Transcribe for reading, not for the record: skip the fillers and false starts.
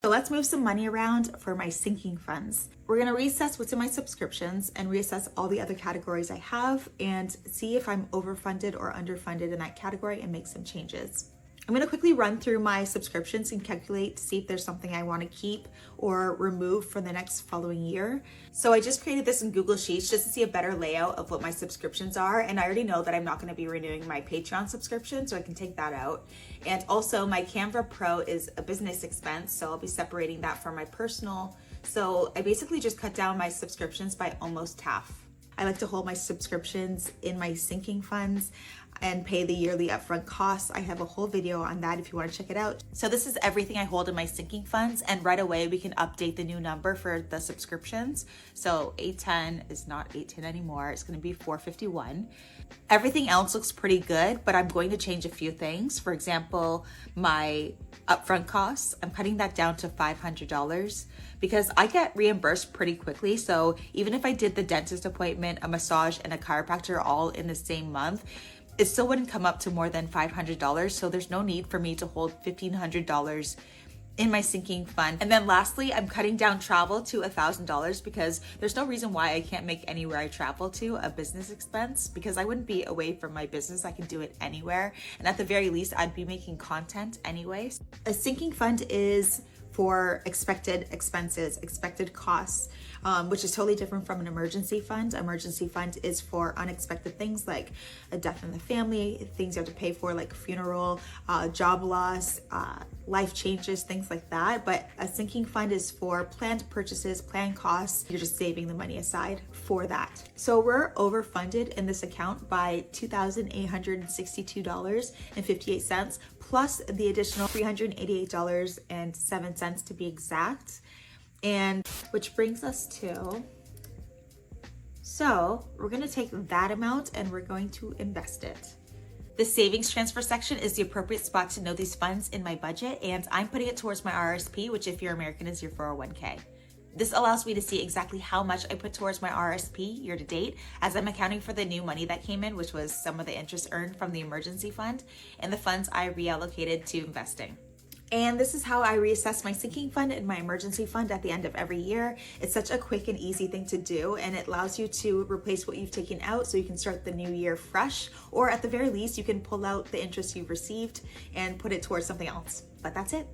So let's move some money around for my sinking funds. We're gonna reassess what's in my subscriptions and reassess all the other categories I have and see if I'm overfunded or underfunded in that category and make some changes. I'm gonna quickly run through my subscriptions and calculate to see if there's something I wanna keep or remove for the next following year. So I just created this in Google Sheets just to see a better layout of what my subscriptions are. And I already know that I'm not gonna be renewing my Patreon subscription, so I can take that out. And also my Canva Pro is a business expense, so I'll be separating that from my personal. So I basically just cut down my subscriptions by almost half. I like to hold my subscriptions in my sinking funds and pay the yearly upfront costs. I have a whole video on that if you want to check it out. So this is everything I hold in my sinking funds, and right away we can update the new number for the subscriptions. So 810 is not 810 anymore. It's going to be 451. Everything else looks pretty good, but I'm going to change a few things. For example, my upfront costs, I'm cutting that down to $500 because I get reimbursed pretty quickly. So even if I did the dentist appointment, a massage, and a chiropractor all in the same month, it still wouldn't come up to more than $500. So there's no need for me to hold $1,500 in my sinking fund. And then lastly, I'm cutting down travel to $1,000 because there's no reason why I can't make anywhere I travel to a business expense, because I wouldn't be away from my business. I can do it anywhere. And at the very least, I'd be making content anyways. A sinking fund is for expected expenses, expected costs, which is totally different from an emergency fund. Emergency fund is for unexpected things like a death in the family, things you have to pay for like funeral, job loss, life changes, things like that. But a sinking fund is for planned purchases, planned costs. You're just saving the money aside for that. So we're overfunded in this account by $2,862.58, plus the additional $388.07 to be exact. And which brings us to, so we're going to take that amount and we're going to invest it. The savings transfer section is the appropriate spot to know these funds in my budget, and I'm putting it towards my RSP, which if you're American is your 401k. This allows me to see exactly how much I put towards my RSP year to date, as I'm accounting for the new money that came in, which was some of the interest earned from the emergency fund and the funds I reallocated to investing. And this is how I reassess my sinking fund and my emergency fund at the end of every year. It's such a quick and easy thing to do, and it allows you to replace what you've taken out so you can start the new year fresh, or at the very least, you can pull out the interest you've received and put it towards something else. But that's it.